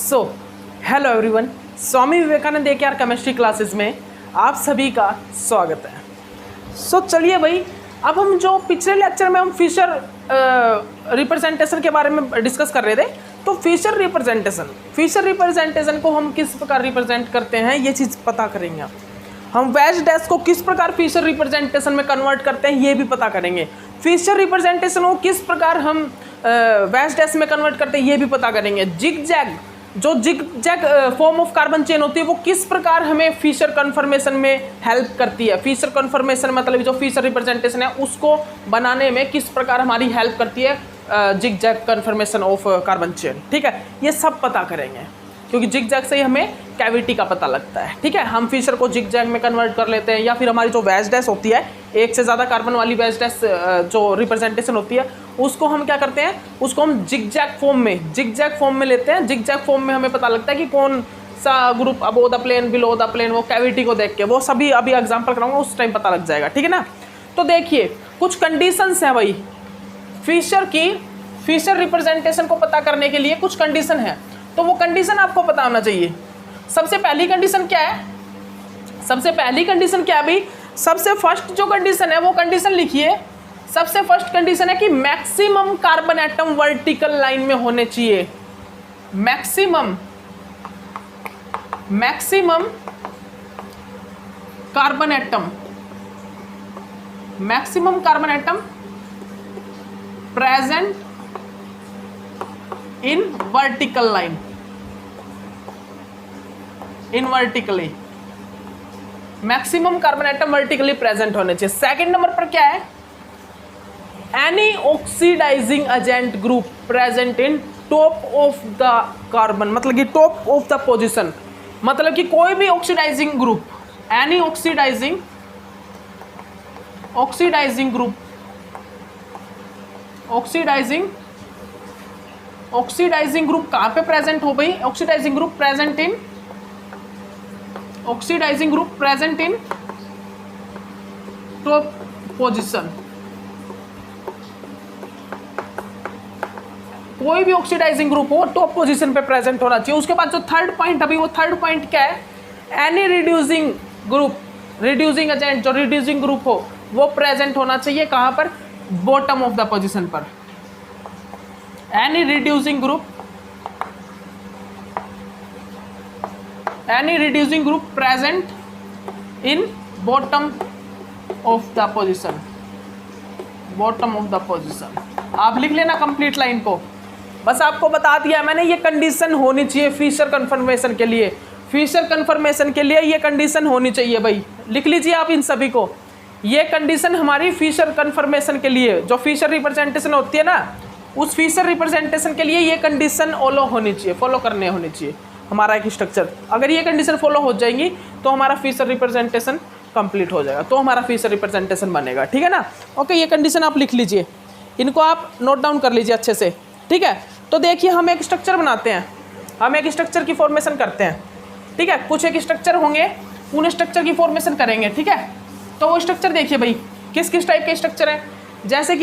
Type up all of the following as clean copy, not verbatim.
So hello everyone, Swami Vivekananda AKR chemistry classes में आप सभी का स्वागत है। सो चलिए भाई, अब हम जो पिछले लेक्चर में हम फिशर रिप्रेजेंटेशन के बारे में डिस्कस कर रहे थे, तो फिशर रिप्रेजेंटेशन को हम किस प्रकार रिप्रेजेंट करते हैं ये चीज़ पता करेंगे। हम वैज डैश को किस प्रकार फिशर रिप्रेजेंटेशन में कन्वर्ट करते हैं ये भी पता करेंगे। फिशर रिप्रेजेंटेशन को किस प्रकार हम वैज डैश में कन्वर्ट करते हैं ये भी पता करेंगे। Zig zag form of carbon chain होती है वो किस प्रकार हमें फिशर कन्फर्मेशन में हेल्प करती है। फिशर कन्फर्मेशन मतलब जो फिशर रिप्रेजेंटेशन है उसको बनाने में किस प्रकार हमारी हेल्प करती है zig zag conformation of carbon chain. ठीक है, ये सब पता करेंगे क्योंकि जिग जैग से ही हमें कैविटी का पता लगता है। ठीक है, हम फिशर को जिग जैग में कन्वर्ट कर लेते हैं, या फिर हमारी जो वैज डैश होती है, एक से ज़्यादा कार्बन वाली वैज डैश जो रिप्रेजेंटेशन होती है उसको हम क्या करते हैं, उसको हम जिग जैग फॉर्म में लेते हैं। जिग जैग फॉर्म में हमें पता लगता है कि कौन सा group above the plane below the plane, वो कैविटी को देख के, वो सभी अभी एग्जाम्पल कराऊंगा उस टाइम पता लग जाएगा। ठीक है ना। तो देखिए कुछ कंडीशंस हैं भाई, फिशर रिप्रेजेंटेशन को पता करने के लिए कुछ कंडीशन है, तो वो कंडीशन आपको पता होना चाहिए। सबसे पहली कंडीशन क्या है भाई? सबसे फर्स्ट जो कंडीशन है वो कंडीशन लिखिए। सबसे फर्स्ट कंडीशन है कि maximum carbon atom vertical line में होने चाहिए। Maximum carbon atom present in vertical line, vertically maximum carbon atom vertically present होने चाहिए। सेकंड नंबर पर क्या है? Any oxidizing agent group present in top of the carbon, मतलब कि टॉप ऑफ द पोजीशन, मतलब कि कोई भी oxidizing group, any oxidizing group, oxidizing group कहाँ पे प्रेजेंट हो भाई? Oxidizing group present in top position. कोई भी ऑक्सीडाइजिंग ग्रुप हो टॉप पोजीशन पे प्रेजेंट होना चाहिए। उसके बाद जो थर्ड पॉइंट अभी, वो थर्ड पॉइंट क्या है? एनी रिड्यूसिंग एजेंट, जो रिड्यूसिंग ग्रुप हो वो प्रेजेंट होना चाहिए कहाँ पर? बॉटम ऑफ द पोजीशन पर। Any reducing group present in bottom of the position. आप लिख लेना कंप्लीट लाइन को, बस आपको बता दिया मैंने ये कंडीशन होनी चाहिए फिशर कन्फर्मेशन के लिए। ये कंडीशन होनी चाहिए भाई, लिख लीजिए आप इन सभी को। ये कंडीशन हमारी फिशर कन्फर्मेशन के लिए, जो फिशर रिप्रेजेंटेशन होती है ना, उस फिशर रिप्रेजेंटेशन के लिए ये कंडीशन फॉलो करने होनी चाहिए हमारा एक स्ट्रक्चर। अगर ये कंडीशन फॉलो हो जाएंगी तो हमारा फिशर रिप्रेजेंटेशन कंप्लीट हो जाएगा, तो हमारा फिशर रिप्रेजेंटेशन बनेगा। ठीक है ना। ओके, ये कंडीशन आप लिख लीजिए, इनको आप नोट डाउन कर लीजिए अच्छे से। ठीक है, तो देखिए हम एक स्ट्रक्चर बनाते हैं, हम एक स्ट्रक्चर की फॉर्मेशन करते हैं। ठीक है, कुछ एक स्ट्रक्चर होंगे, उन स्ट्रक्चर की फॉर्मेशन करेंगे। ठीक है, तो वो स्ट्रक्चर देखिए भाई किस किस टाइप के स्ट्रक्चर है। जैसे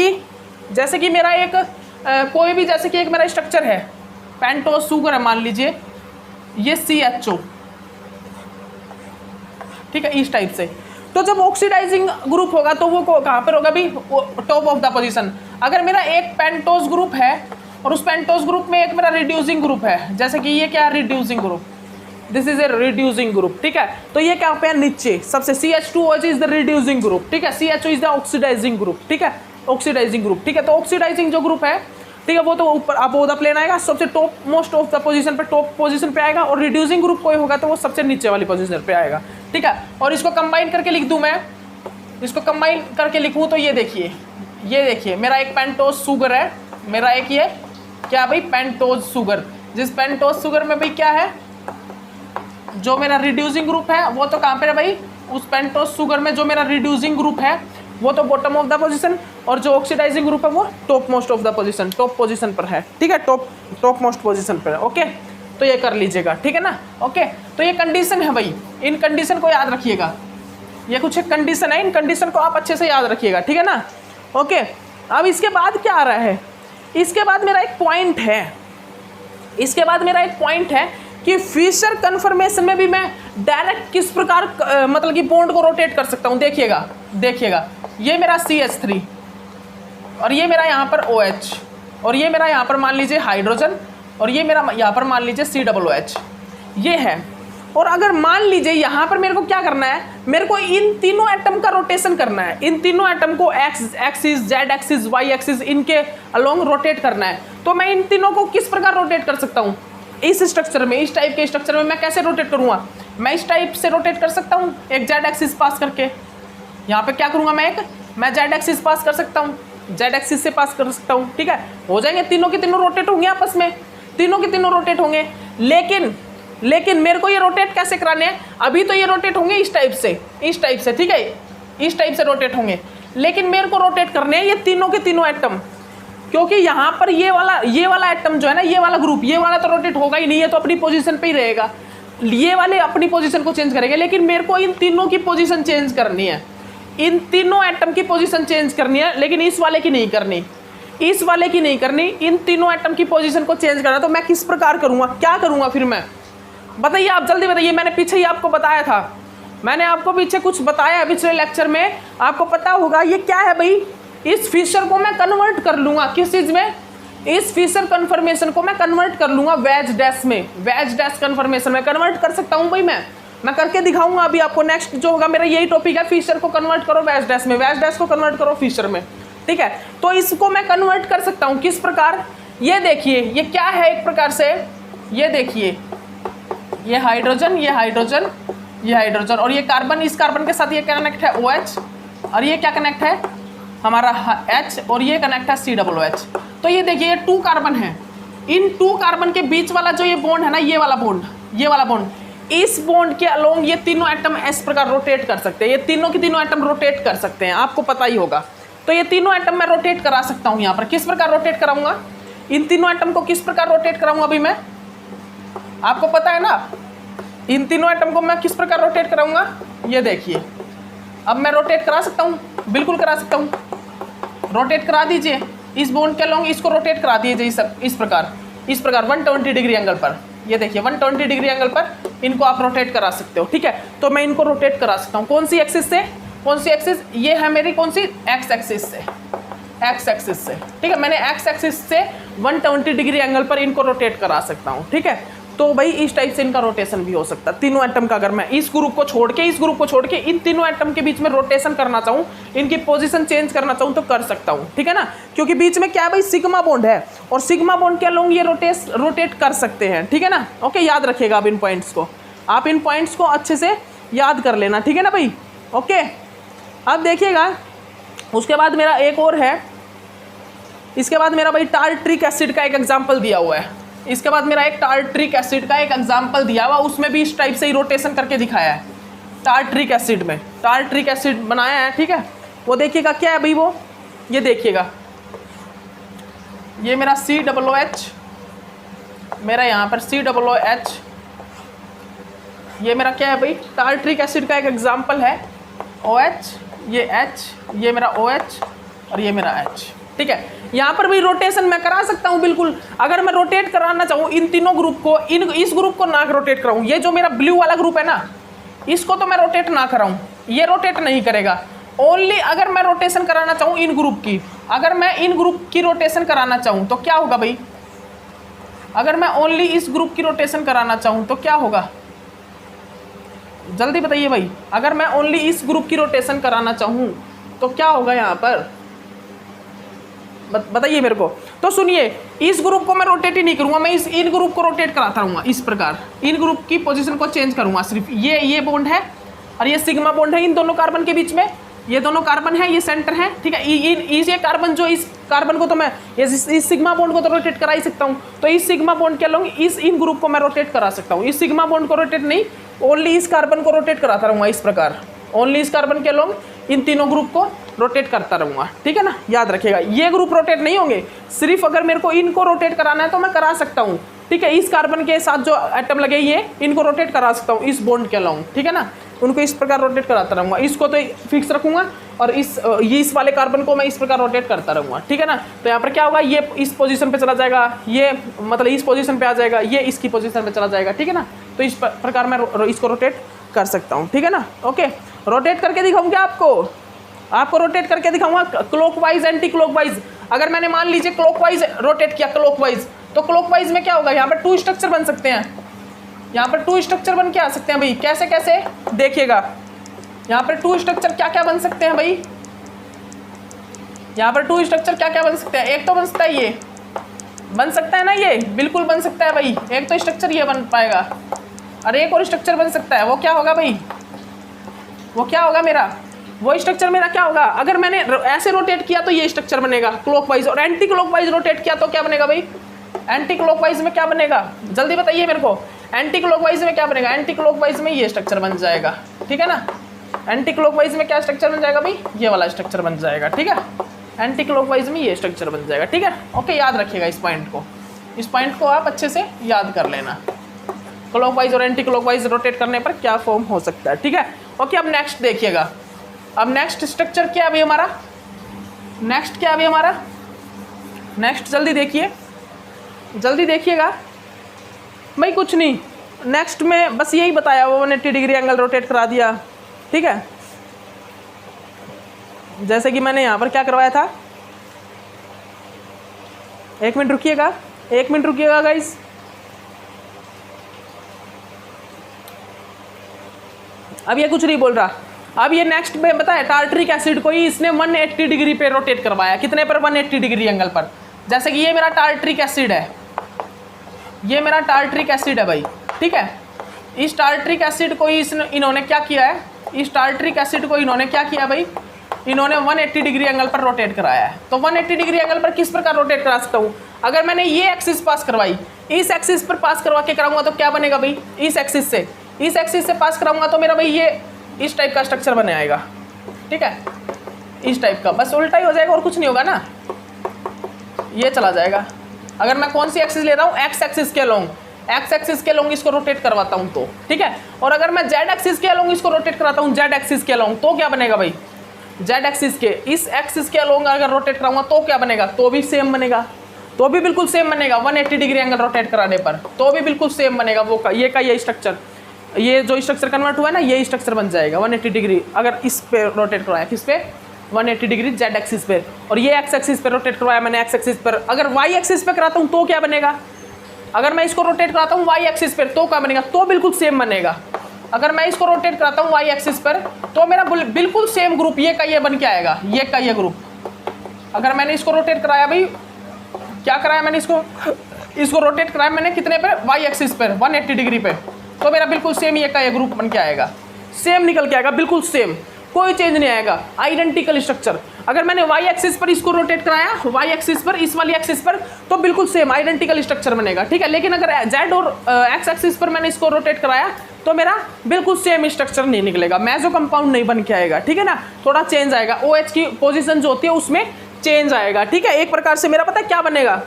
कि मेरा एक कोई भी, जैसे कि एक मेरा स्ट्रक्चर है पेंटोज सुगर है, मान लीजिए ये CHO। ठीक है, इस टाइप से। तो जब ऑक्सीडाइजिंग ग्रुप होगा तो वो कहाँ पर होगा भी? Top of the position. अगर मेरा एक पेंटोज ग्रुप है और उस पेंटोज ग्रुप में एक मेरा रिड्यूसिंग ग्रुप है, जैसे कि ये क्या है? Reducing group, this is a reducing group. ठीक है, तो ये क्या पे है? नीचे सबसे CH2OH is the reducing group. ठीक है, CHO is the oxidizing group. ठीक है, ऑक्सीडाइजिंग ग्रुप। ठीक है, तो ऑक्सीडाइजिंग जो ग्रुप है, ठीक है, वो तो ऊपर अबोव द प्लेन आएगा, सबसे top most of the position पे, टॉप पोजीशन पे आएगा। और रिड्यूसिंग ग्रुप कोई होगा तो वो सबसे नीचे वाली पोजीशन पे आएगा। ठीक है, और इसको कंबाइन करके लिख दूं मैं, इसको कंबाइन करके लिखूं तो ये देखिए मेरा एक पेंटोज सुगर है, मेरा एक ये क्या भाई? Pentose sugar. जिस पेंटोज सुगर में भाई क्या है? जो मेरा रिड्यूसिंग ग्रुप है वो तो कहाँ पे है भाई? उस पेंटोज सुगर में जो मेरा रिड्यूसिंग ग्रुप है वो तो बॉटम ऑफ द पोजीशन, और जो ऑक्सीडाइजिंग ग्रुप है वो top most of the position, top position पर है। ठीक है, टॉप मोस्ट पोजीशन पर है। ओके, तो ये कर लीजिएगा। ठीक है ना। ओके, तो ये कंडीशन है भाई, इन कंडीशन को याद रखिएगा। ये कुछ एक कंडीशन है, इन कंडीशन को आप अच्छे से याद रखिएगा। ठीक है ना। ओके, अब इसके बाद क्या आ रहा है? इसके बाद मेरा एक पॉइंट है, इसके बाद मेरा एक पॉइंट है कि फिशर कन्फर्मेशन में भी मैं डायरेक्ट किस प्रकार मतलब कि बॉन्ड को रोटेट कर सकता हूँ। देखिएगा ये मेरा CH3 और ये मेरा यहाँ पर OH और ये मेरा यहाँ पर मान लीजिए हाइड्रोजन और ये मेरा यहाँ पर मान लीजिए COOH ये है। और अगर मान लीजिए यहाँ पर मेरे को क्या करना है, मेरे को इन तीनों एटम का रोटेशन करना है। इन तीनों एटम को axis, Z axis, Y axis इनके अलोंग रोटेट करना है। तो मैं इन तीनों को किस प्रकार रोटेट कर सकता हूँ, इस स्ट्रक्चर में, इस टाइप के स्ट्रक्चर में मैं कैसे रोटेट करूँगा। मैं इस टाइप से रोटेट कर सकता हूँ, एक जेड एक्सिस पास करके। यहाँ पे क्या करूँगा मैं जेड एक्सिस पास कर सकता हूँ, जेड एक्सिस से पास कर सकता हूँ। ठीक है, हो जाएंगे, तीनों के तीनों रोटेट होंगे आपस में, तीनों के तीनों रोटेट होंगे। लेकिन मेरे को ये रोटेट कैसे कराने हैं, अभी तो ये रोटेट होंगे इस टाइप से, ठीक है, इस टाइप से रोटेट होंगे। लेकिन मेरे को रोटेट करने हैं ये तीनों के तीनों एटम, क्योंकि यहाँ पर ये वाला एटम जो है ना, ये वाला ग्रुप, ये वाला तो रोटेट होगा ही नहीं, ये तो अपनी पोजीशन पे ही रहेगा। ये वाले अपनी पोजीशन को चेंज करेंगे, लेकिन मेरे को इन तीनों की पोजीशन चेंज करनी है, इन तीनों एटम की पोजीशन चेंज करनी है, लेकिन इस वाले की नहीं करनी, इस वाले की नहीं करनी, इन तीनों एटम की पोजीशन को चेंज करना। तो मैं किस प्रकार करूँगा, क्या करूँगा फिर मैं, बताइए आप, जल्दी बताइए। मैंने पीछे ही आपको बताया था, मैंने आपको पीछे कुछ बताया है पिछले लेक्चर में, आपको पता होगा ये क्या है भाई। इस फिशर को मैं कन्वर्ट कर लूँगा किस चीज़ में, इस फिशर कन्फर्मेशन को मैं कन्वर्ट कर लूँगा वेज डैश में, वेज डैश कन्फर्मेशन में कन्वर्ट कर सकता हूँ भाई। मैं करके दिखाऊंगा अभी आपको। नेक्स्ट जो होगा मेरा यही टॉपिक है, फिशर को कन्वर्ट करो वेज डैश में, वेज डैश को कन्वर्ट करो फिशर में। ठीक है, तो इसको मैं कन्वर्ट कर सकता हूँ किस प्रकार, ये देखिए ये क्या है एक प्रकार से, ये देखिए ये हाइड्रोजन, ये हाइड्रोजन, ये हाइड्रोजन और ये कार्बन, इस कार्बन के साथ ये कनेक्ट है OH और ये क्या कनेक्ट है हमारा H और ये कनेक्ट है COOH। तो ये देखिए ये 2 कार्बन है, इन 2 कार्बन के बीच वाला जो ये बॉन्ड है ना, ये वाला बॉन्ड, इस बॉन्ड के अलोंग ये तीनों एटम इस प्रकार रोटेट कर सकते हैं, ये तीनों के तीनों एटम रोटेट कर सकते हैं, आपको पता ही होगा। तो ये तीनों एटम मैं रोटेट करा सकता हूँ। यहाँ पर किस प्रकार रोटेट कराऊंगा, इन तीनों एटम को किस प्रकार रोटेट कराऊंगा अभी मैं, आपको पता है ना, इन तीनों एटम को मैं किस प्रकार रोटेट कराऊंगा। ये देखिए अब मैं रोटेट करा सकता हूँ, बिल्कुल करा सकता हूँ, रोटेट करा दीजिए इस बॉन्ड के अलोंग, इसको रोटेट करा दीजिए इस प्रकार 120 डिग्री एंगल पर। ये देखिए 120 डिग्री एंगल पर इनको आप रोटेट करा सकते हो। ठीक है, तो मैं इनको रोटेट करा सकता हूँ कौन सी एक्सिस से, कौन सी एक्सिस, ये है मेरी कौन सी एक्स एक्सिस से। ठीक है, मैंने एक्स एक्सिस से 120 डिग्री एंगल पर इनको रोटेट करा सकता हूँ। ठीक है, तो भाई इस टाइप से इनका रोटेशन भी हो सकता है तीनों एटम का। अगर मैं इस ग्रुप को छोड़ के इन तीनों एटम के बीच में रोटेशन करना चाहूँ, इनकी पोजीशन चेंज करना चाहूँ तो कर सकता हूँ। ठीक है ना, क्योंकि बीच में क्या है भाई, सिग्मा बॉन्ड है और सिग्मा बॉन्ड के अलोंग ये रोटेट कर सकते हैं। ठीक है ना, ओके, याद रखिएगा आप इन पॉइंट्स को, आप इन पॉइंट्स को अच्छे से याद कर लेना। ठीक है ना भाई, ओके। अब देखिएगा उसके बाद मेरा एक और है, इसके बाद मेरा भाई टार्ट्रिक एसिड का एक एग्जाम्पल दिया हुआ है, इसके बाद मेरा एक टार्ट्रिक एसिड का एक एग्जाम्पल दिया हुआ, उसमें भी इस टाइप से ही रोटेशन करके दिखाया है। टार्ट्रिक एसिड में टार्ट्रिक एसिड बनाया है। ठीक है, वो देखिएगा क्या है भाई, वो ये देखिएगा, ये मेरा COOH, मेरा यहाँ पर COOH, ये मेरा क्या है भाई, टार्ट्रिक एसिड का एक एग्जाम्पल है। OH, ये H, ये मेरा OH और ये मेरा H। ठीक है, यहाँ पर भी रोटेशन मैं करा सकता हूँ बिल्कुल। अगर मैं रोटेट कराना चाहूँ इन तीनों ग्रुप को, इस ग्रुप को ना रोटेट कराऊँ, ये जो मेरा ब्लू वाला ग्रुप है ना, इसको तो मैं रोटेट ना कराऊँ, ये रोटेट नहीं करेगा। ओनली अगर मैं रोटेशन कराना चाहूँ इन ग्रुप की, अगर मैं इन ग्रुप की रोटेशन कराना चाहूँ तो क्या होगा भाई, अगर मैं ओनली इस ग्रुप की रोटेशन कराना चाहूँ तो क्या होगा, जल्दी बताइए भाई। अगर मैं ओनली इस ग्रुप की रोटेशन कराना चाहूँ तो क्या होगा यहाँ पर, बताइए मेरे को। तो सुनिए, इस ग्रुप को मैं रोटेट ही नहीं करूंगा, मैं इन ग्रुप को रोटेट कराता रहूँगा इस प्रकार, इन ग्रुप की पोजीशन को चेंज करूंगा। सिर्फ ये बॉन्ड है और ये सिग्मा बॉन्ड है इन दोनों कार्बन के बीच में, ये दोनों कार्बन है, ये सेंटर है। ठीक है, ये कार्बन जो, इस कार्बन को तो मैं इस सिग्मा बॉन्ड को तो रोटेट करा ही सकता हूँ, तो इस सिग्मा बॉन्ड के अलोंग इन ग्रुप को मैं रोटेट करा सकता हूँ। इस सिग्मा बॉन्ड को रोटेट नहीं, ओनली इस कार्बन को रोटेट कराता रहूँगा इस प्रकार, ओनली इस कार्बन के अलोंग इन तीनों ग्रुप को रोटेट करता रहूँगा। ठीक है ना, याद रखिएगा, ये ग्रुप रोटेट नहीं होंगे, सिर्फ अगर मेरे को इनको रोटेट कराना है तो मैं करा सकता हूँ। ठीक है, इस कार्बन के साथ जो एटम लगे ये, इनको रोटेट करा सकता हूँ इस बॉन्ड के अलोंग। ठीक है ना, उनको इस प्रकार रोटेट कराता रहूँगा। इसको तो फिक्स रखूँगा और इस वाले कार्बन को मैं इस प्रकार रोटेट करता रहूँगा, ठीक है ना। तो यहाँ पर क्या होगा, ये इस पोजीशन पे चला जाएगा, ये मतलब इस पोजीशन पे आ जाएगा, ये इसकी पोजीशन पे चला जाएगा, ठीक है ना। तो इस प्रकार मैं इसको रोटेट कर सकता हूँ, ठीक है ना। ओके, रोटेट करके दिखाऊँगा आपको रोटेट करके दिखाऊंगा क्लॉकवाइज एंटी क्लॉकवाइज। अगर मैंने मान लीजिए क्लॉकवाइज रोटेट किया क्लॉकवाइज, तो क्लॉकवाइज में क्या होगा, यहाँ पर 2 स्ट्रक्चर बन सकते हैं, यहाँ पर 2 स्ट्रक्चर बन के आ सकते हैं भाई। कैसे कैसे देखिएगा, यहाँ पर 2 स्ट्रक्चर क्या क्या बन सकते हैं भाई, यहाँ पर 2 स्ट्रक्चर क्या क्या बन सकते हैं। एक तो बन सकता है ये, बन सकता है ना, ये बिल्कुल बन सकता है भाई। एक तो स्ट्रक्चर ये बन पाएगा और एक और स्ट्रक्चर बन सकता है। वो क्या होगा भाई, वो क्या होगा मेरा, वो स्ट्रक्चर मेरा क्या होगा, अगर मैंने ऐसे रोटेट किया तो ये स्ट्रक्चर बनेगा क्लॉकवाइज, और एंटी क्लॉकवाइज रोटेट किया तो क्या बनेगा भाई, एंटी क्लॉकवाइज में क्या बनेगा, जल्दी बताइए मेरे को। एंटी क्लॉकवाइज में क्या बनेगा, एंटी क्लॉकवाइज में ये स्ट्रक्चर बन जाएगा, ठीक है ना। एंटी क्लॉकवाइज में क्या स्ट्रक्चर बन जाएगा भाई, ये वाला स्ट्रक्चर बन जाएगा, ठीक है। एंटी क्लॉकवाइज में ये स्ट्रक्चर बन जाएगा, ठीक है। ओके, याद रखिएगा इस पॉइंट को आप अच्छे से याद कर लेना। क्लॉकवाइज और एंटी क्लॉकवाइज रोटेट करने पर क्या फॉर्म हो सकता है, ठीक है। ओके, अब नेक्स्ट देखिएगा। अब नेक्स्ट स्ट्रक्चर क्या अभी हमारा, नेक्स्ट क्या अभी हमारा, नेक्स्ट जल्दी देखिए, जल्दी देखिएगा भाई। कुछ नहीं, नेक्स्ट में बस यही बताया, वो 180 डिग्री एंगल रोटेट करा दिया, ठीक है। जैसे कि मैंने यहाँ पर क्या करवाया था, 1 मिनट रुकिएगा, 1 मिनट रुकिएगा गाइस। अब ये कुछ नहीं बोल रहा। अब ये नेक्स्ट में बताया, टार्टरिक एसिड को ही इसने 180 डिग्री पे रोटेट करवाया। कितने पर, 180 डिग्री एंगल पर। जैसे कि ये मेरा टार्टरिक एसिड है, ये मेरा टार्टरिक एसिड है भाई, ठीक है। इस टार्टरिक एसिड को ही इन्होंने क्या किया है, इस टार्टरिक एसिड को इन्होंने क्या किया भाई, इन्होंने 180 डिग्री एंगल पर रोटेट कराया है। तो 180 डिग्री एंगल पर किस प्रकार रोटेट करा सकता हूँ, अगर मैंने ये एक्सिस पास करवाई, इस एक्सिस पर पास करवा के कराऊंगा तो क्या बनेगा भाई, इस एक्सिस से पास कराऊंगा तो मेरा भाई ये इस टाइप का स्ट्रक्चर बने आएगा, ठीक है। इस टाइप का, बस उल्टा ही हो जाएगा और कुछ नहीं होगा ना, ये चला जाएगा। अगर मैं कौन सी एक्सिस ले रहा हूँ, एक्स एक्सिस के लॉन्ग, एक्स एक्सिस के लॉन्ग इसको रोटेट करवाता हूँ तो, ठीक है। और अगर मैं जेड एक्सिस के लॉन्ग इसको रोटेट कराता हूँ, जेड एक्सिस के लॉन्ग, तो क्या बनेगा भाई, जेड एक्सिस के इस एक्सिस के लॉन्ग अगर रोटेट कराऊंगा तो क्या बनेगा, तो भी सेम बनेगा, तो भी बिल्कुल सेम बनेगा। 180 डिग्री एंगल रोटेट कराने पर तो भी बिल्कुल सेम बनेगा। वो का ये स्ट्रक्चर, ये जो स्ट्रक्चर कन्वर्ट हुआ है ना, ये स्ट्रक्चर बन जाएगा 180 डिग्री अगर इस पे रोटेट करवाया, किस पे, 180 डिग्री जेड एक्सिस पे। और ये एक्स एक्सिस पे रोटेट करवाया मैंने, एक्स एक्सिस पर। अगर वाई एक्सिस पे कराता हूँ तो क्या बनेगा, अगर मैं इसको रोटेट कराता हूँ वाई एक्सिस पर तो क्या बनेगा, तो बिल्कुल सेम बनेगा। अगर मैं इसको रोटेट कराता हूँ वाई एक्सिस पर तो मेरा बिल्कुल सेम ग्रुप ये का ये बन के आएगा, ये का ये ग्रुप। अगर मैंने इसको रोटेट कराया भाई, क्या कराया मैंने, इसको रोटेट कराया मैंने कितने पे, वाई एक्सिस पर 180 डिग्री पे, तो मेरा बिल्कुल सेम ये का ये ग्रुप बन के आएगा, सेम निकल के आएगा, बिल्कुल सेम, कोई चेंज नहीं आएगा, आइडेंटिकल स्ट्रक्चर। अगर मैंने वाई एक्सिस पर इसको रोटेट कराया, वाई एक्सिस पर, इस वाली एक्सिस पर, तो बिल्कुल सेम आइडेंटिकल स्ट्रक्चर बनेगा, ठीक है। लेकिन अगर जेड और एक्स एक्सिस पर मैंने इसको रोटेट कराया तो मेरा बिल्कुल सेम स्ट्रक्चर नहीं निकलेगा, मेसो कंपाउंड नहीं बन के आएगा, ठीक है ना। थोड़ा चेंज आएगा, OH की पोजीशन जो होती है उसमें चेंज आएगा, ठीक है। एक प्रकार से मेरा पता है क्या बनेगा,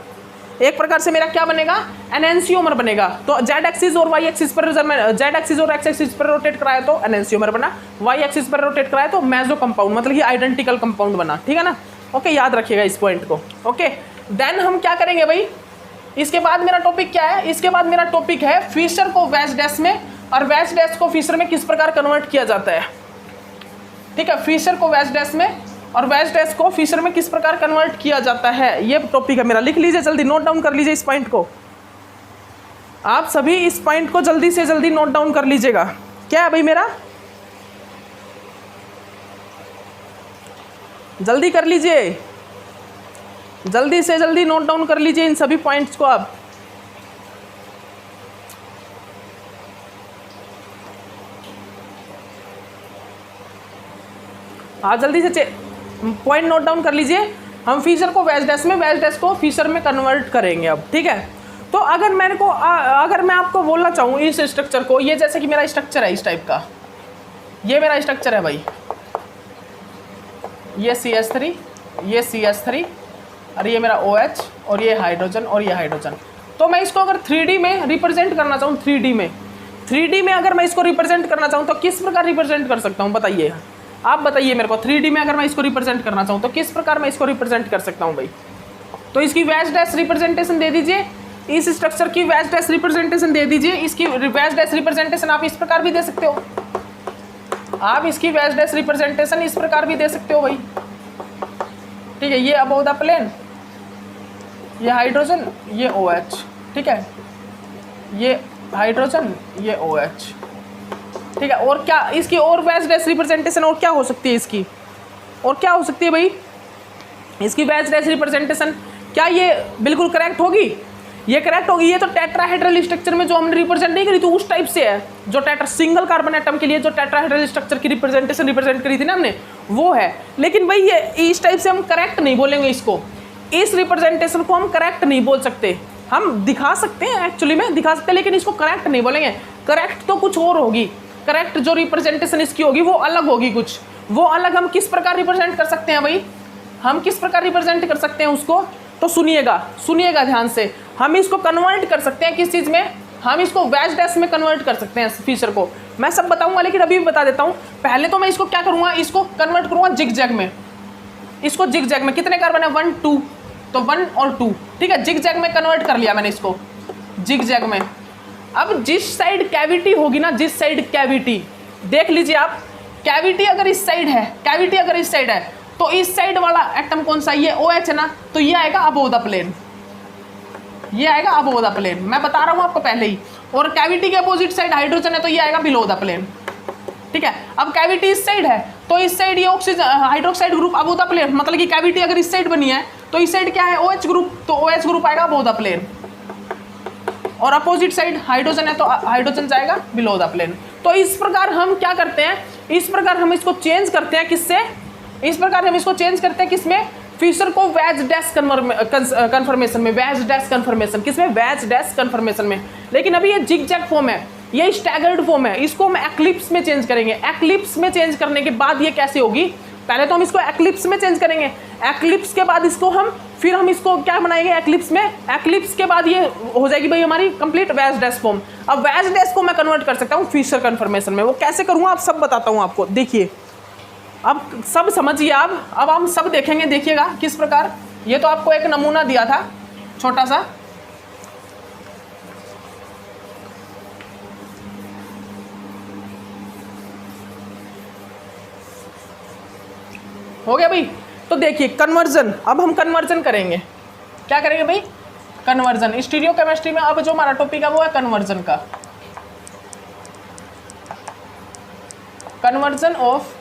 एक प्रकार से मेरा क्या बनेगा, एनेंसियोमर बनेगा। तो जेड एक्सिस और वाई एक्सिस पर, जब मैं जेड एक्सिस और एक्स एक्सिस पर रोटेट कराया तो एनेंसियोमर बना, वाई एक्सिस पर रोटेट कराया तो मेसो कंपाउंड, मतलब ये आइडेंटिकल कंपाउंड बना, ठीक है ना। ओके, याद रखिएगा इस पॉइंट को। ओके, देन हम क्या करेंगे भाई, इसके बाद मेरा टॉपिक क्या है, इसके बाद मेरा टॉपिक है फिशर को वैज डैश में और वैज डैश को फिशर में किस प्रकार कन्वर्ट किया जाता है, ठीक है। फिशर को वैज डैश में और वैज डैश को फिशर में किस प्रकार कन्वर्ट किया जाता है, ये टॉपिक है मेरा। लिख लीजिए, जल्दी नोट डाउन कर लीजिए इस पॉइंट को, आप सभी इस पॉइंट को जल्दी से जल्दी नोट डाउन कर लीजिएगा। क्या है भाई मेरा, जल्दी कर लीजिए, जल्दी से जल्दी नोट डाउन कर लीजिए इन सभी पॉइंट्स को आप। हाँ, जल्दी से पॉइंट नोट डाउन कर लीजिए। हम फिशर को वैज डैश में, वैज डैश को फिशर में कन्वर्ट करेंगे अब, ठीक है। तो अगर अगर मैं आपको बोलना चाहूँ इस स्ट्रक्चर को, ये जैसे कि मेरा स्ट्रक्चर है इस टाइप का, ये मेरा स्ट्रक्चर है भाई, ये CH3, ये CH3 और ये मेरा OH और ये हाइड्रोजन और ये हाइड्रोजन। तो मैं इसको अगर 3D में रिप्रेजेंट करना चाहूँ, 3D में, 3D में अगर मैं इसको रिप्रेजेंट करना चाहूँ तो किस प्रकार रिप्रेजेंट कर सकता हूँ, बताइए आप बताइए मेरे को। 3D में अगर मैं इसको रिप्रेजेंट करना चाहूँ तो किस प्रकार मैं इसको रिप्रेजेंट कर सकता हूँ भाई? तो इसकी वैज डैश रिप्रेजेंटेशन दे दीजिए, इस स्ट्रक्चर की वैज डैश रिप्रेजेंटेशन दे दीजिए। इसकी वैज डैश रिप्रेजेंटेशन आप इस प्रकार भी दे सकते हो, आप इसकी वैज डैश रिप्रेजेंटेशन इस प्रकार भी दे सकते हो भाई, ठीक है। ये अबव द प्लेन, ये हाइड्रोजन, ये OH, ठीक है, ये हाइड्रोजन, ये OH, ठीक है। और क्या इसकी और वैज डैश रिप्रेजेंटेशन और क्या हो सकती है इसकी, और क्या हो सकती है भाई इसकी वैज डैश रिप्रेजेंटेशन? क्या ये बिल्कुल करेक्ट होगी? ये करेक्ट होगी। ये तो टेट्राहेड्रल स्ट्रक्चर में जो हमने रिप्रेजेंट नहीं करी थी उस टाइप से है, जो सिंगल कार्बन एटम के लिए जो टेट्राहेड्रल स्ट्रक्चर की रिप्रेजेंटेशन रिप्रेजेंट करी थी ना हमने, वो है। लेकिन भाई ये इस टाइप से हम करेक्ट नहीं बोलेंगे इसको, इस रिप्रेजेंटेशन को हम करेक्ट नहीं बोल सकते। हम दिखा सकते हैं, एक्चुअली में दिखा सकते हैं, लेकिन इसको करेक्ट नहीं बोलेंगे। करेक्ट तो कुछ और होगी, करेक्ट जो रिप्रेजेंटेशन इसकी होगी वो अलग होगी कुछ, वो अलग। हम किस प्रकार रिप्रेजेंट कर सकते हैं भाई, हम किस प्रकार रिप्रेजेंट कर सकते हैं उसको, तो सुनिएगा ध्यान से। हम इसको कन्वर्ट कर सकते हैं किस चीज़ में, हम इसको वैज डैश में कन्वर्ट कर सकते हैं फीचर को। मैं सब बताऊंगा, लेकिन अभी भी बता देता हूँ। पहले तो मैं इसको क्या करूँगा, इसको कन्वर्ट करूँगा जिग जैग में। इसको जिग जैग में कितने कार्बन है, 1 2, तो 1 और 2, ठीक है। जिग जैग में कन्वर्ट कर लिया मैंने इसको, जिग जैग में। अब जिस साइड कैविटी होगी ना, जिस साइड कैविटी, देख लीजिए आप, कैविटी अगर इस साइड है, कैविटी अगर इस साइड है, तो इस साइड वाला एटम कौन सा, ये OH है ना, तो ये आएगा अबव द प्लेन, ये आएगा अबव द प्लेन, मैं बता रहा हूँ आपको पहले ही। और कैविटी के अपोजिट साइड हाइड्रोजन है, तो ये आएगा बिलो द प्लेन, ठीक है। अब कैविटी इस साइड है, तो इस साइड ये oxygen hydroxide group above the plane, मतलब कि कैविटी अगर इस साइड बनी है तो इस साइड क्या है, OH ग्रुप, तो OH ग्रुप आएगा अबव द प्लेन। और अपोजिट साइड हाइड्रोजन है, तो हाइड्रोजन जाएगा बिलो द प्लेन। तो इस प्रकार हम क्या करते हैं, इस प्रकार हम इसको चेंज करते हैं, किससे, इस प्रकार हम इसको चेंज करते हैं किसमें, फिशर को वैज डैश कन्फर्मेशन में, वैज डैश कन्फर्मेशन किसमें, वैज डैश कन्फर्मेशन में। लेकिन अभी ये जिग जैग फॉर्म है, ये स्टैगर्ड फॉर्म है, इसको हम एक्लिप्स में चेंज करेंगे। एक्लिप्स में चेंज करने के बाद ये कैसे होगी, पहले तो हम इसको एक्लिप्स में चेंज करेंगे, एक्लिप्स के बाद इसको हम फिर हम इसको क्या बनाएंगे एक्लिप्स में, एक्लिप्स के बाद ये हो जाएगी भाई हमारी कंप्लीट वैज डैश फॉर्म। अब वैज डैश को मैं कन्वर्ट कर सकता हूँ फिशर कन्फर्मेशन में, वो कैसे करूँगा आप सब बताता हूँ आपको, देखिए अब सब समझिए आप, अब हम सब देखेंगे, देखिएगा किस प्रकार। ये तो आपको एक नमूना दिया था छोटा सा, हो गया भाई। तो देखिए कन्वर्जन, अब हम कन्वर्जन करेंगे, क्या करेंगे भाई, कन्वर्जन। स्टीरियो केमिस्ट्री में अब जो हमारा टॉपिक है वो है कन्वर्जन का, conversion of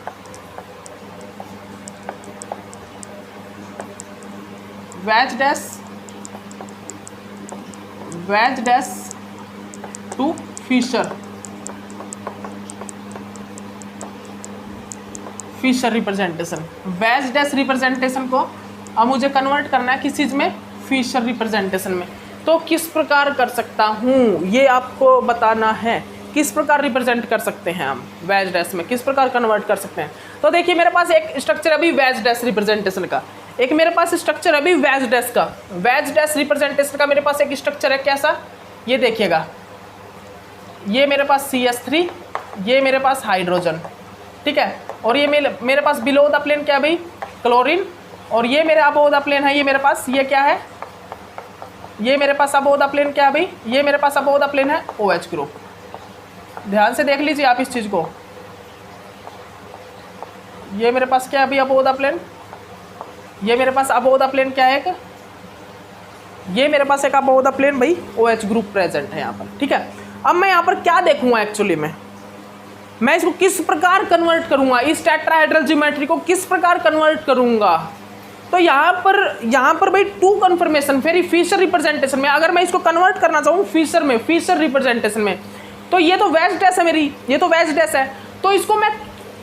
wedge dash to Fischer representation. Wedge dash representation को अब मुझे कन्वर्ट करना है किस चीज़ में, फिशर रिप्रेजेंटेशन में। तो किस प्रकार कर सकता हूँ ये आपको बताना है, किस प्रकार रिप्रेजेंट कर सकते हैं हम वैज डैश में, किस प्रकार कन्वर्ट कर सकते हैं। तो देखिए मेरे पास एक स्ट्रक्चर अभी वैज डैश रिप्रेजेंटेशन का, एक मेरे पास स्ट्रक्चर अभी वैज डैश का, वैज डैश रिप्रेजेंटेशन का मेरे पास एक स्ट्रक्चर है, कैसा, ये देखिएगा, ये मेरे पास CH3, ये मेरे पास हाइड्रोजन, ठीक है। और ये मेरे पास बिलो द प्लेन क्या है भाई, क्लोरीन। और ये मेरे अबव द प्लेन है, ये मेरे पास ये क्या है, ये मेरे पास अबव द प्लेन क्या है भाई, ये मेरे पास अबव द प्लेन है OH ग्रुप। ध्यान से देख लीजिए आप इस चीज़ को, ये मेरे पास क्या है भाई अबव द प्लेन, ये मेरे पास अबव द प्लेन क्या है, एक ये मेरे पास एक अबव द प्लेन भाई OH ग्रुप प्रेजेंट है यहाँ पर, ठीक है। अब मैं यहाँ पर क्या देखूंगा एक्चुअली में, मैं इसको किस प्रकार कन्वर्ट करूंगा, इस टेट्राहेड्रल ज्योमेट्री को किस प्रकार कन्वर्ट करूंगा। तो यहाँ पर भाई टू कन्फर्मेशन, फिर फिशर रिप्रेजेंटेशन में अगर मैं इसको कन्वर्ट करना चाहूँ फिशर में, फिशर रिप्रेजेंटेशन में, तो ये तो वैज डैश है मेरी, ये तो वैज डैश है, तो इसको मैं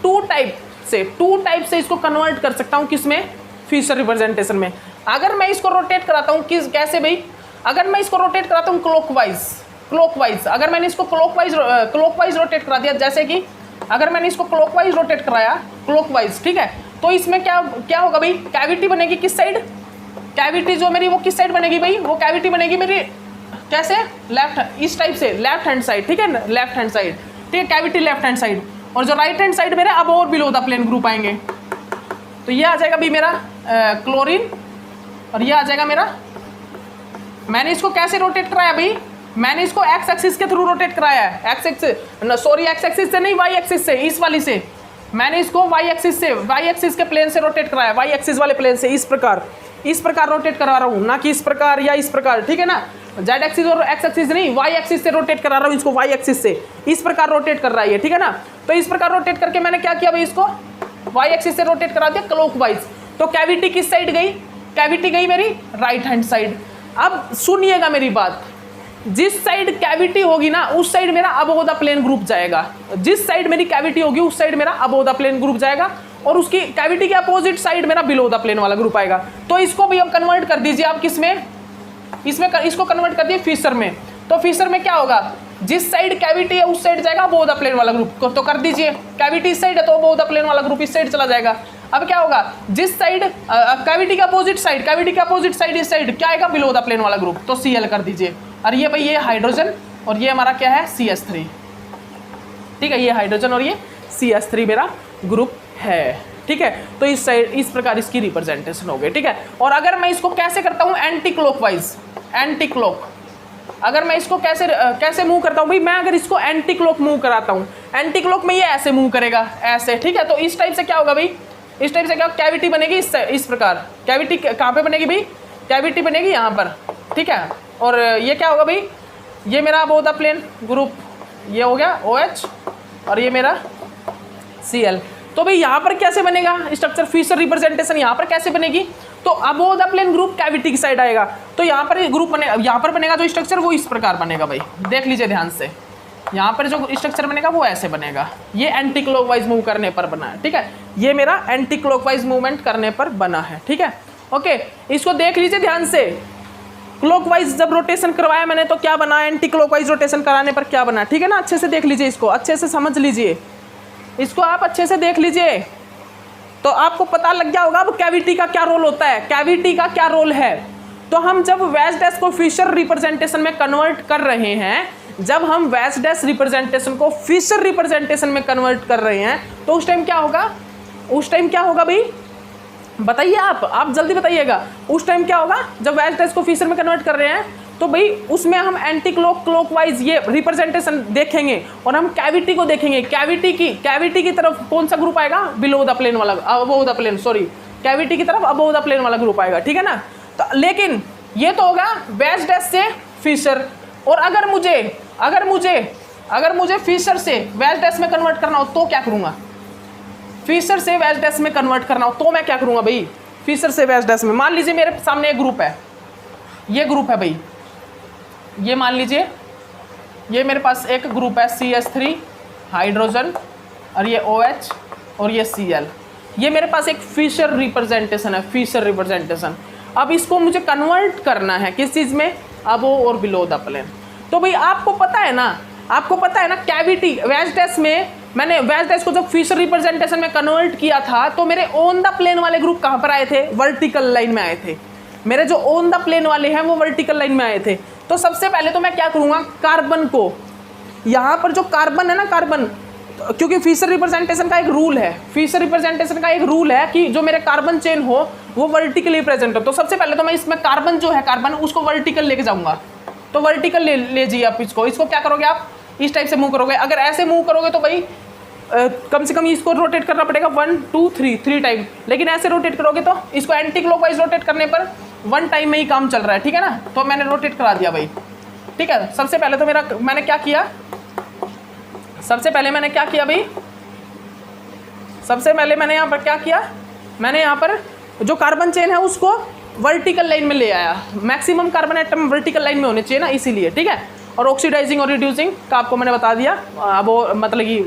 टू टाइप से इसको कन्वर्ट कर सकता हूँ, किसमें, फिशर रिप्रेजेंटेशन में। अगर मैं इसको रोटेट कराता हूँ कैसे भाई, अगर मैं इसको रोटेट कराता हूँ क्लॉकवाइज, अगर मैंने इसको क्लॉकवाइज रोटेट करा दिया, जैसे कि अगर मैंने इसको क्लॉकवाइज रोटेट कराया, क्लॉकवाइज, ठीक है, तो इसमें क्या होगा भाई, कैविटी बनेगी किस साइड, कैविटी जो मेरी वो किस साइड बनेगी भाई, वो कैविटी बनेगी मेरी कैसे, लेफ्ट, इस टाइप से लेफ्ट हैंड साइड, ठीक है ना, लेफ्ट हैंड साइड, ठीक है, कैविटी लेफ्ट हैंड साइड। और जो राइट हैंड साइड मेरे अब और बिलो द प्लेन ग्रुप आएंगे, तो ये आ जाएगा भी मेरा क्लोरीन, और ये आ जाएगा मेरा, मैंने इसको कैसे रोटेट कराया भाई, मैंने इसको एक्स एक्सिस के थ्रू रोटेट कराया है, एक्स एक्सिस से नहीं, वाई एक्सिस से, इस वाली से मैंने इसको वाई एक्सिस के प्लेन से रोटेट कराया, वाई एक्सिस वाले प्लेन से, इस प्रकार रोटेट करा रहा हूँ, ना कि इस प्रकार या इस प्रकार, ठीक है ना, जेड एक्सिस और एक्स एक्सिस नहीं, वाई एक्सिस से रोटेट करा रहा हूँ इसको, वाई एक्सिस से इस प्रकार रोटेट कर रहा है ये, ठीक है ना। तो इस प्रकार रोटेट करके मैंने क्या किया भाई, इसको वाई एक्सिस से रोटेट करा दिया क्लॉकवाइज। तो कैविटी किस साइड गई, कैविटी गई मेरी राइट हैंड साइड। अब सुनिएगा मेरी बात, जिस साइड कैविटी होगी ना उस साइड मेरा अबोव द प्लेन ग्रुप जाएगा, जिस साइड मेरी कैविटी होगी उस साइड मेरा अबोव द प्लेन ग्रुप जाएगा, और उसकी कैविटी के अपोजिट साइड मेरा बिलो द प्लेन वाला ग्रुप आएगा। तो इसको भी अब कन्वर्ट कर दीजिए आप किसमें, इसको कन्वर्ट कर दिए फिशर में। तो फिशर में क्या होगा, जिस साइड कैविटी है उस साइड जाएगा अबोव द प्लेन वाला ग्रुप, तो कर दीजिए, कैविटी इस साइड है तो अबोव द प्लेन वाला ग्रुप इस साइड चला जाएगा। अब क्या होगा, जिस साइड कैविटी का अपोजिट साइड इस साइड क्या आएगा, बिलो द प्लेन वाला ग्रुप, तो Cl कर दीजिए। और ये भाई ये हाइड्रोजन और ये हमारा क्या है CH3, ठीक है, ये हाइड्रोजन और ये CH3 मेरा ग्रुप है, ठीक है। तो इस साइड इस प्रकार इसकी रिप्रेजेंटेशन हो गई, ठीक है। और अगर मैं इसको कैसे करता हूँ एंटी क्लॉकवाइज, एंटी क्लॉक, अगर मैं इसको कैसे मूव करता हूँ भाई, मैं अगर इसको एंटी क्लॉक मूव कराता हूँ, एंटी क्लॉक में ये ऐसे मूव करेगा, ऐसे, ठीक है। तो इस टाइप से क्या होगा भाई, इस टाइप से क्या कैविटी बनेगी, इस प्रकार कैविटी कहाँ पे बनेगी भाई, कैविटी बनेगी यहाँ पर, ठीक है। और ये क्या होगा भाई, ये मेरा अबोव द प्लेन ग्रुप, ये हो गया OH और ये मेरा Cl। तो भाई यहाँ पर कैसे बनेगा स्ट्रक्चर, फिशर रिप्रेजेंटेशन यहाँ पर कैसे बनेगी, तो above the plane group cavity की साइड आएगा, तो यहाँ पर ग्रुप बनेगा, यहाँ पर बनेगा जो स्ट्रक्चर वो इस प्रकार बनेगा भाई, देख लीजिए ध्यान से, यहाँ पर जो स्ट्रक्चर बनेगा वो ऐसे बनेगा, ये एंटी क्लॉकवाइज मूव करने पर बना है, ठीक है, ये मेरा एंटी क्लॉकवाइज मूवमेंट करने पर बना है, ठीक है। ओके, इसको देख लीजिए ध्यान से, क्लॉकवाइज जब रोटेशन करवाया मैंने तो क्या बना, एंटी क्लॉकवाइज रोटेशन कराने पर क्या बना, ठीक है ना। अच्छे से देख लीजिए, इसको अच्छे से समझ लीजिए, इसको आप अच्छे से देख लीजिए तो आपको पता लग गया होगा अब कैविटी का क्या रोल होता है, कैविटी का क्या रोल है। तो हम जब वैज डैश को फिशर रिप्रेजेंटेशन में कन्वर्ट कर रहे हैं, जब हम वैज डैश रिप्रेजेंटेशन को फिशर रिप्रेजेंटेशन में कन्वर्ट कर रहे हैं, तो उस टाइम क्या होगा, उस टाइम क्या होगा भाई बताइए, आप जल्दी बताइएगा, उस टाइम क्या होगा जब वैज डैश को फिशर में कन्वर्ट कर रहे हैं, तो भाई उसमें हम एंटी क्लॉकवाइज ये रिप्रेजेंटेशन देखेंगे और हम कैविटी को देखेंगे, कैविटी की तरफ कौन सा ग्रुप आएगा, बिलो द प्लेन वाला, above the plane, sorry, cavity की तरफ अबोव द प्लेन वाला ग्रुप आएगा, ठीक है ना। तो लेकिन ये तो होगा वैज डैश से फिशर, और अगर मुझे फिशर से वैज डैश में कन्वर्ट करना हो तो क्या करूँगा, फिशर से वैज डैश में कन्वर्ट करना हो तो मैं क्या करूँगा भाई, फिशर से वैज डैश में, मान लीजिए मेरे सामने एक ग्रुप है, ये ग्रुप है भाई, ये मान लीजिए ये मेरे पास एक ग्रुप है CH3 हाइड्रोजन और ये OH और ये Cl, ये मेरे पास एक फिशर रिप्रेजेंटेशन है, फिशर रिप्रेजेंटेशन। अब इसको मुझे कन्वर्ट करना है किस चीज़ में, अबोव और बिलो द प्लेन। तो भाई आपको पता है ना कैविटी वैज डैश में, मैंने वैज डैश को जब फिशर रिप्रेजेंटेशन में कन्वर्ट किया था तो मेरे ऑन द प्लेन वाले ग्रुप कहाँ पर आए थे, वर्टिकल लाइन में आए थे, मेरे जो ऑन द प्लेन वाले हैं वो वर्टिकल लाइन में आए थे। तो सबसे पहले तो मैं क्या करूँगा, कार्बन को, यहाँ पर जो कार्बन है ना, कार्बन, क्योंकि फिशर रिप्रेजेंटेशन का एक रूल है, फिशर रिप्रेजेंटेशन का एक रूल है कि जो मेरे कार्बन चेन हो वो वर्टिकली प्रेजेंट हो। तो सबसे पहले तो मैं इसमें कार्बन जो है, कार्बन उसको वर्टिकल लेके जाऊँगा, तो वर्टिकल ले लीजिए आप इसको क्या करोगे, आप इस टाइप से मूव करोगे। अगर ऐसे मूव करोगे तो भाई कम से कम इसको रोटेट करना पड़ेगा 1 2 3 टाइम, लेकिन ऐसे रोटेट करोगे तो इसको एंटी क्लॉकवाइज रोटेट करने पर 1 टाइम में ही काम चल रहा है, ठीक है ना। तो मैंने रोटेट करा दिया भाई, ठीक है। सबसे पहले तो मैंने क्या किया, सबसे पहले मैंने यहाँ पर क्या किया, मैंने यहाँ पर जो कार्बन चेन है उसको वर्टिकल लाइन में ले आया, maximum carbon atom vertical line में होने चाहिए ना, इसीलिए, ठीक है। और ऑक्सीडाइजिंग और रिड्यूसिंग का आपको मैंने बता दिया, अब वो मतलब कि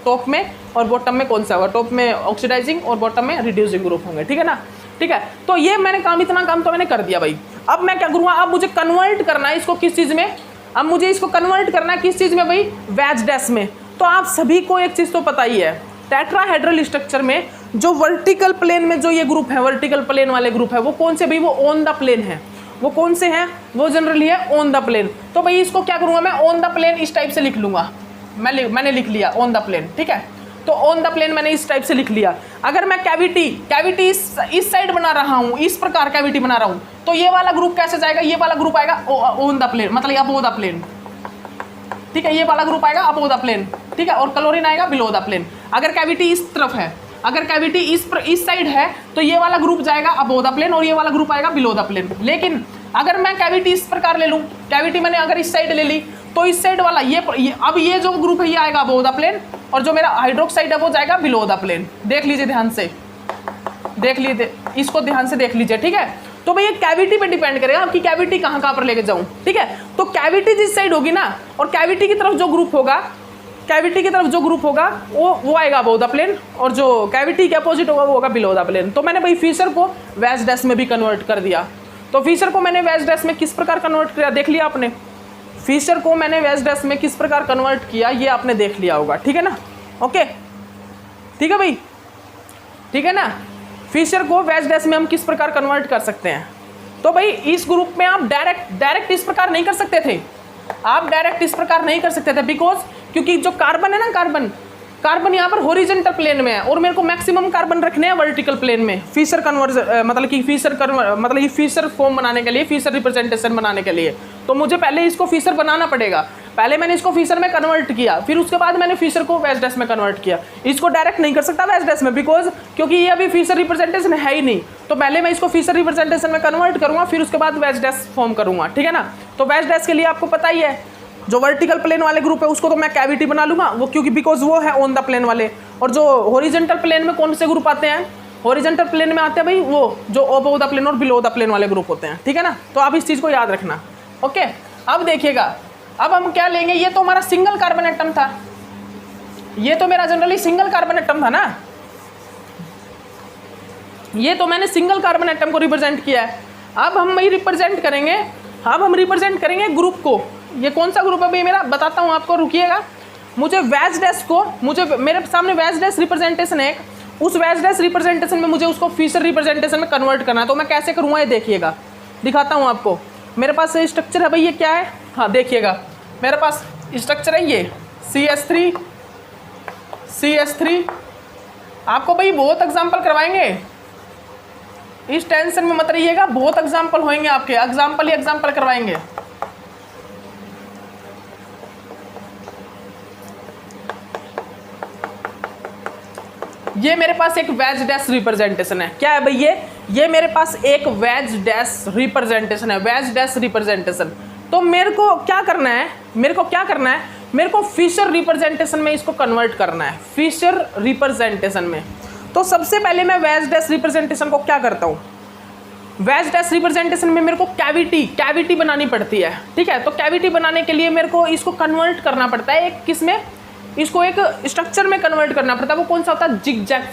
टॉप में और बॉटम में कौन सा होगा, टॉप में ऑक्सीडाइजिंग और बॉटम में रिड्यूसिंग ग्रुप होंगे, ठीक है ना, ठीक है। तो ये इतना काम तो मैंने कर दिया भाई। अब मैं क्या करूँगा, अब मुझे कन्वर्ट करना है इसको किस चीज़ में, अब मुझे इसको कन्वर्ट करना है किस चीज़ में भाई, वैज डैश में। तो आप सभी को एक चीज़ तो पता ही है, टेट्राहेड्रल स्ट्रक्चर में जो वर्टिकल प्लेन में जो ये ग्रुप है, वर्टिकल प्लेन वाले ग्रुप है वो कौन से भाई, वो ऑन द प्लेन है। वो कौन से हैं, वो जनरली है ऑन द प्लेन। तो भाई इसको क्या करूँगा मैं, ऑन द प्लेन इस टाइप से लिख लूँगा, मैंने लिख लिया ऑन द प्लेन, ठीक है। तो ऑन द प्लेन मैंने इस टाइप से लिख लिया। अगर मैं कैविटी इस साइड बना रहा हूँ, इस प्रकार कैविटी बना रहा हूँ, तो ये वाला ग्रुप कैसे जाएगा, ये वाला ग्रुप आएगा ऑन द प्लेन, मतलब अबव द प्लेन, ठीक है। ये वाला ग्रुप आएगा अबव द प्लेन, ठीक है, और क्लोरीन आएगा बिलो द प्लेन। अगर कैविटी इस तरफ है, अगर कैविटी इस साइड है, तो ये वाला ग्रुप जाएगा अबव द प्लेन और ये वाला ग्रुप आएगा बिलो द प्लेन। लेकिन अगर मैं कैविटी इस प्रकार ले लूँ, कैविटी मैंने अगर इस साइड ले ली, तो इस साइड वाला अब ये जो ग्रुप है ये आएगा अबव द प्लेन, और जो मेरा हाइड्रोक्साइड है वो जाएगा बिलो द प्लेन। देख लीजिए ध्यान से, देख लीजिए, इसको ध्यान से देख लीजिए, ठीक है। तो भाई ये कैविटी पे डिपेंड करेगा आपकी कैविटी कहाँ पर लेके जाऊँ, ठीक है। तो कैविटी जिस साइड होगी ना, और कैविटी की तरफ जो ग्रुप होगा, कैविटी की तरफ जो ग्रुप होगा वो आएगा अबव द प्लेन, और जो कैविटी के अपोजिट होगा वो होगा बिलो द प्लेन। तो मैंने भाई फिशर को वैज डैश में भी कन्वर्ट कर दिया। तो फिशर को मैंने वैज डैश में किस प्रकार कन्वर्ट किया देख लिया आपने, फिशर को मैंने वैज डैश में किस प्रकार कन्वर्ट किया ये आपने देख लिया होगा, ठीक है ना। ओके, ठीक है भाई, ठीक है ना। फिशर को वैज डैश में हम किस प्रकार कन्वर्ट कर सकते हैं। तो भाई इस ग्रुप में आप डायरेक्ट इस प्रकार नहीं कर सकते थे, आप डायरेक्ट इस प्रकार नहीं कर सकते थे, बिकॉज क्योंकि जो कार्बन है ना, कार्बन यहाँ पर हॉरिजॉन्टल प्लेन में है, और मेरे को मैक्सिमम कार्बन रखने हैं वर्टिकल प्लेन में। फिशर फिशर फॉर्म बनाने के लिए, फिशर रिप्रेजेंटेशन बनाने के लिए, तो मुझे पहले इसको फिशर बनाना पड़ेगा। पहले मैंने इसको फिशर में कन्वर्ट किया, फिर उसके बाद मैंने फिशर को वैज डैश में कन्वर्ट किया। इसको डायरेक्ट नहीं कर सकता वैज डैश में, बिकॉज क्योंकि ये अभी फिशर रिप्रेजेंटेशन है ही नहीं। तो पहले मैं इसको फिशर रिप्रेजेंटेशन में कन्वर्ट करूँगा, फिर उसके बाद वैज डैश फॉर्म करूँगा, ठीक है ना। तो वैज डैश के लिए आपको पता ही है, जो वर्टिकल प्लेन वाले ग्रुप है उसको तो मैं कैविटी बना लूँगा, वो क्योंकि बिकॉज वो है ऑन द प्लेन वाले। और जो हॉरिजॉन्टल प्लेन में कौन से ग्रुप आते हैं, हॉरिजॉन्टल प्लेन में आते हैं भाई वो जो अबव द प्लेन और बिलो द प्लेन वाले ग्रुप होते हैं, ठीक है ना। तो आप इस चीज़ को याद रखना। ओके, अब देखिएगा, अब हम क्या लेंगे, ये तो हमारा सिंगल कार्बन एटम था, ये तो मेरा जनरली सिंगल कार्बन एटम था ना, ये तो मैंने सिंगल कार्बन एटम को रिप्रेजेंट किया है। अब हम रिप्रेजेंट करेंगे, अब हम रिप्रेजेंट करेंगे ग्रुप को। ये कौन सा ग्रुप है भाई मेरा, बताता हूँ आपको, रुकिएगा। मुझे वैज डैश को, मुझे मेरे सामने वैज डैश रिप्रेजेंटेशन है, उस वैज डैश रिप्रेजेंटेशन में मुझे उसको फिशर रिप्रेजेंटेशन में कन्वर्ट करना है। तो मैं कैसे करूँगा ये देखिएगा, दिखाता हूँ आपको। मेरे पास स्ट्रक्चर है भाई, ये क्या है, हाँ देखिएगा, मेरे पास स्ट्रक्चर है ये CH3। आपको भाई बहुत एग्जाम्पल करवाएंगे, इस टेंशन में मत रहिएगा, बहुत एग्जाम्पल होंगे आपके, एग्जाम्पल ही एग्जाम्पल करवाएंगे। ये मेरे पास एक वैज डैश रिप्रेजेंटेशन है, क्या है भाई ये मेरे पास एक वैज डैश रिप्रेजेंटेशन है, वैज डैश रिप्रेजेंटेशन। तो मेरे को क्या करना है, मेरे को फिशर रिप्रेजेंटेशन में इसको कन्वर्ट करना है, फिशर रिप्रेजेंटेशन में। तो सबसे पहले मैं वैज डैश रिप्रेजेंटेशन को क्या करता हूँ, वैज डैश रिप्रेजेंटेशन में मेरे को कैविटी बनानी पड़ती है, ठीक है। तो कैविटी बनाने के लिए मेरे को इसको कन्वर्ट करना पड़ता है एक किसमें, इसको एक स्ट्रक्चर में कन्वर्ट करना पड़ता है। वो कौन सा होता है, zigzag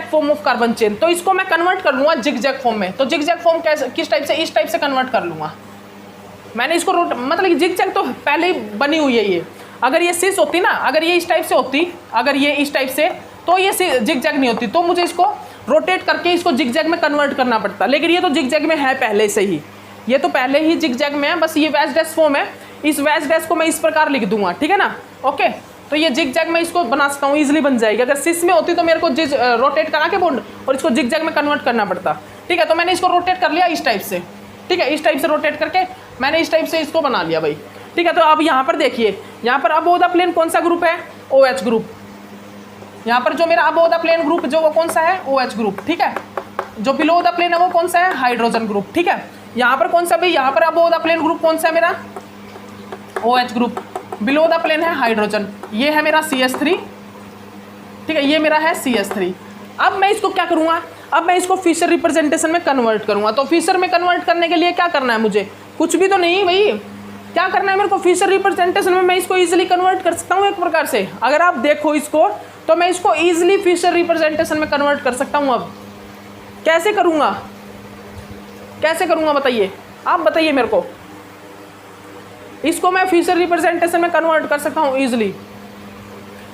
form of carbon chain. तो इसको मैं कन्वर्ट कर लूँगा जिगजैग फॉर्म में। तो जिगजैग फॉर्म किस टाइप से, इस टाइप से कन्वर्ट कर लूँगा मैंने इसको, मतलब जिगजैग तो पहले ही बनी हुई है ये। अगर ये सिस होती ना, अगर ये इस टाइप से होती, अगर ये इस टाइप से, तो ये जिगजैग नहीं होती। तो मुझे इसको रोटेट करके इसको जिगजैग में कन्वर्ट करना पड़ता। लेकिन ये तो जिगजैग में है पहले से ही, ये तो पहले ही जिगजैग में है, बस ये वैज डैश फॉर्म है। इस वैज डैश को मैं इस प्रकार लिख दूंगा, ठीक है ना। ओके, तो ये जिगजैग में इसको बना सकता हूँ, इजीली बन जाएगी। अगर सिस में होती तो मेरे को रोटेट करा के बॉन्ड और इसको जिगजैग में कन्वर्ट करना पड़ता, ठीक है। तो मैंने इसको रोटेट कर लिया इस टाइप से, ठीक है, इस टाइप से रोटेट करके मैंने इस टाइप से इसको बना लिया भाई, ठीक है। तो अब यहाँ पर देखिए, यहाँ पर अबव द प्लेन कौन सा ग्रुप है, OH ग्रुप। यहाँ पर जो मेरा अबव द प्लेन ग्रुप जो वो कौन सा है, OH ग्रुप, ठीक है। जो बिलो द प्लेन है वो कौन सा है, हाइड्रोजन ग्रुप, ठीक है। यहाँ पर कौन सा भाई, यहाँ पर अबव द प्लेन ग्रुप कौन सा है मेरा, OH group. Below the plane है हाइड्रोजन, ये है मेरा CH3, ठीक है, ये मेरा है CH3। अब मैं इसको क्या करूँगा, अब मैं इसको फिशर रिप्रेजेंटेशन में कन्वर्ट करूँगा। तो फिशर में कन्वर्ट करने के लिए क्या करना है मुझे, कुछ भी तो नहीं भाई, क्या करना है मेरे को, फिशर रिप्रेजेंटेशन में मैं इसको ईजिली कन्वर्ट कर सकता हूँ एक प्रकार से। अगर आप देखो इसको, तो मैं इसको ईजिली फिशर रिप्रेजेंटेशन में कन्वर्ट कर सकता हूँ। अब कैसे करूँगा, बताइए, आप बताइए मेरे को। इसको मैं फिशर रिप्रेजेंटेशन में कन्वर्ट कर सकता हूँ ईजिली,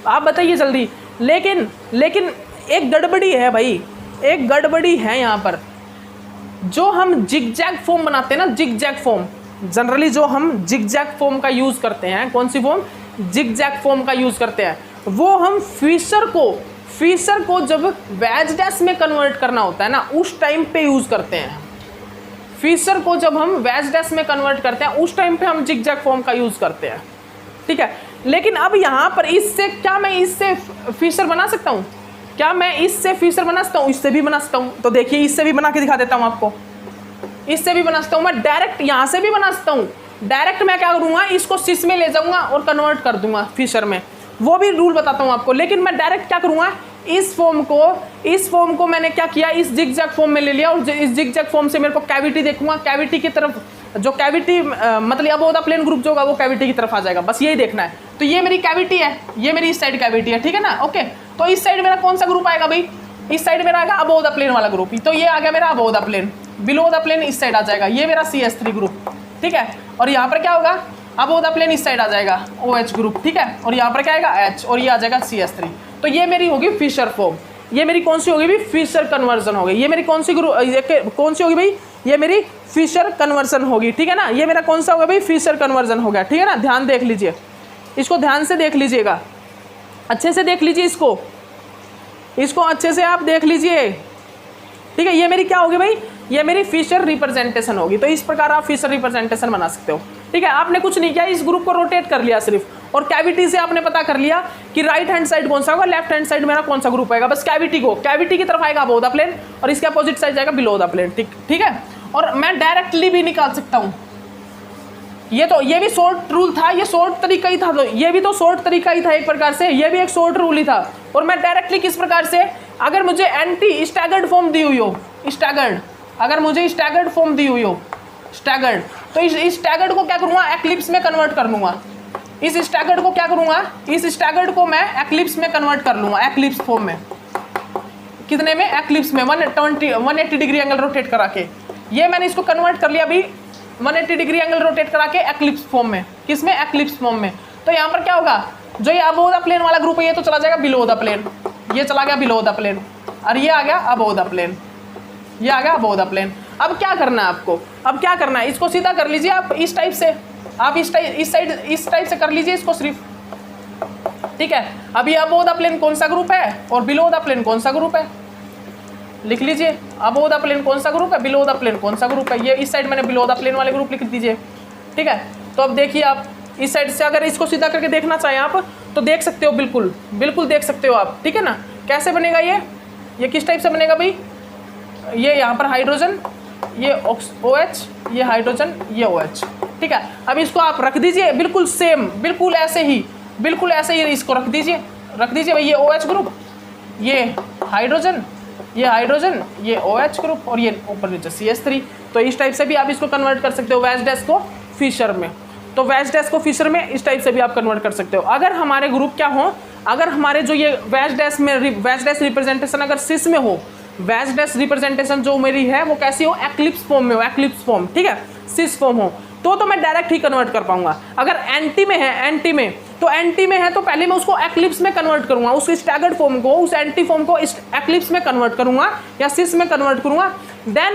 आप बताइए जल्दी। लेकिन एक गड़बड़ी है भाई, एक गड़बड़ी है यहाँ पर। जो हम जिगजैग फॉर्म बनाते हैं ना, जिगजैग फॉर्म, जनरली जो हम जिगजैग फॉर्म का यूज करते हैं, कौन सी फॉर्म, जिगजैग फॉर्म का यूज करते हैं, वो हम फिशर को जब वैज डैश में कन्वर्ट करना होता है ना, उस टाइम पे यूज करते हैं। फिशर को जब हम वैज डैश में कन्वर्ट करते हैं उस टाइम पे हम जिगजैग फॉर्म का यूज करते हैं, ठीक है। लेकिन अब यहाँ पर इससे क्या मैं इससे फिशर बना सकता हूँ? क्या मैं इससे फिशर बना सकता हूँ? इससे भी बना सकता हूँ। तो देखिए इससे भी बना के दिखा देता हूँ आपको, इससे भी बना सकता हूँ, मैं डायरेक्ट यहाँ से भी बना सकता हूँ। डायरेक्ट मैं क्या करूँगा, इसको सिस में ले जाऊँगा और कन्वर्ट कर दूंगा फिशर में, वो भी रूल बताता हूँ आपको। लेकिन मैं डायरेक्ट क्या करूँगा, इस फॉर्म को मैंने क्या किया, इस जिगजैग फॉर्म में ले लिया और इस जिगजैग फॉर्म से मेरे को कैविटी देखूंगा, कैविटी की तरफ जो कैविटी मतलब अब ओदा प्लेन ग्रुप जो होगा वो कैविटी की तरफ आ जाएगा, बस यही देखना है। तो ये मेरी कैविटी है, ये मेरी इस साइड कैविटी है, ठीक है ना, ओके। तो इस साइड मेरा कौन सा ग्रुप आएगा भाई, इस साइड मेरा आएगा अबोव द प्लेन वाला ग्रुप, तो ये आ गया मेरा above the plane, below the plane इस साइड आ जाएगा, ये मेरा CS3 ग्रुप, ठीक है। और यहाँ पर क्या होगा, अबोव द प्लेन इस साइड आ जाएगा OH ग्रुप, ठीक है। और यहाँ पर क्या आएगा H और ये आ जाएगा CS3। तो ये मेरी होगी फिशर फॉर्म, ये मेरी कौन सी होगी भाई, फिशर कन्वर्जन होगी। ये मेरी कौन सी होगी भाई, ये मेरी फिशर कन्वर्जन होगी, ठीक है ना। ये मेरा कौन सा होगा भाई, फिशर कन्वर्जन हो गया, ठीक है ना। ध्यान देख लीजिए, इसको ध्यान से देख लीजिएगा, अच्छे से देख लीजिए इसको अच्छे से आप देख लीजिए, ठीक है। ये मेरी क्या होगी भाई, ये मेरी फिशर रिप्रेजेंटेशन होगी। तो इस प्रकार आप फिशर रिप्रेजेंटेशन बना सकते हो, ठीक है। आपने कुछ नहीं किया, इस ग्रुप को रोटेट कर लिया सिर्फ, और कैविटी से आपने पता कर लिया कि राइट हैंड साइड कौन सा होगा, लेफ्ट हैंड साइड मेरा कौन सा ग्रुप आएगा। बस कैविटी की तरफ आएगा अबोव द प्लेन और इसके अपोजिट साइड जाएगा बिलो द प्लेन, ठीक है। और मैं डायरेक्टली भी निकाल सकता हूँ, ये भी शॉर्ट रूल था, ये शॉर्ट तरीका ही था, तो ये भी तो शॉर्ट तरीका ही था एक प्रकार से, ये भी एक शॉर्ट रूल ही था। और मैं डायरेक्टली किस प्रकार से, अगर मुझे एंटी स्टैगर्ड फॉर्म दी हुई हो, स्टैगर्ड, अगर मुझे स्टैगर्ड फॉर्म दी हुई हो, स्टैगर्ड, तो इस स्टैगर्ड को क्या करूँगा, एक्लिप्स में कन्वर्ट कर लूँगा। इस स्टैगर्ड को क्या करूँगा, इस स्टैगर्ड को मैं एक्लिप्स में कन्वर्ट कर लूँगा, एक्लिप्स फॉर्म में, कितने में, एक्लिप्स में 180 डिग्री एंगल रोटेट करा के, ये मैंने इसको कन्वर्ट कर लिया अभी 180 डिग्री एंगल रोटेट करा के एक्लिप्स फॉर्म में, किसमें, एक्लिप्स फॉर्म में। तो यहाँ पर क्या होगा, जो ये अबोव द प्लेन वाला ग्रुप है ये तो चला जाएगा बिलो द प्लेन, ये चला गया बिलो द प्लेन, और ये आ गया अबोव द प्लेन, ये आ गया अबोव द प्लेन। अब क्या करना है आपको, अब क्या करना है, इसको सीधा कर लीजिए आप इस टाइप से, आप इस टाइप से कर लीजिए इसको सिर्फ, ठीक है। अब ये अबोव द प्लेन कौन सा ग्रुप है और बिलो द प्लेन कौन सा ग्रुप है, लिख लीजिए। अबोव द प्लेन कौन सा ग्रुप है, बिलो द प्लेन कौन सा ग्रुप है, ये इस साइड मैंने बिलो द प्लेन वाले ग्रुप लिख दीजिए, ठीक है। तो अब देखिए आप इस साइड से अगर इसको सीधा करके देखना चाहें आप तो देख सकते हो, बिल्कुल देख सकते हो आप, ठीक है ना। कैसे बनेगा ये किस टाइप से बनेगा भाई, ये यहाँ पर हाइड्रोजन, ये OH, ये हाइड्रोजन, ये OH, ठीक है। अब इसको आप रख दीजिए बिल्कुल सेम, बिल्कुल ऐसे ही इसको रख दीजिए भाई, ये OH ग्रुप, ये हाइड्रोजन, ये OH ग्रुप और ये ऊपर नीचे CS3। तो इस टाइप से भी आप इसको कन्वर्ट कर सकते हो वैज डैश को फिशर में, तो वैज डैश को फिशर में इस टाइप से भी आप कन्वर्ट कर सकते हो। अगर हमारे ग्रुप क्या हो, अगर हमारे जो ये वैज डैश रिप्रेजेंटेशन अगर सिस में हो, वैज डैश रिप्रेजेंटेशन जो मेरी है वो कैसी हो, एक्लिप्स फॉर्म में हो, एक्लिप्स फॉर्म, ठीक है, सिस फॉर्म हो, तो मैं डायरेक्ट ही कन्वर्ट कर पाऊंगा। अगर एंटी में है तो पहले मैं उसको एक्लिप्स में कन्वर्ट करूंगा, उस स्टैगर्ड फॉर्म को, उस एंटी फॉर्म को एक्लिप्स में कन्वर्ट करूंगा या सिस में कन्वर्ट करूंगा, देन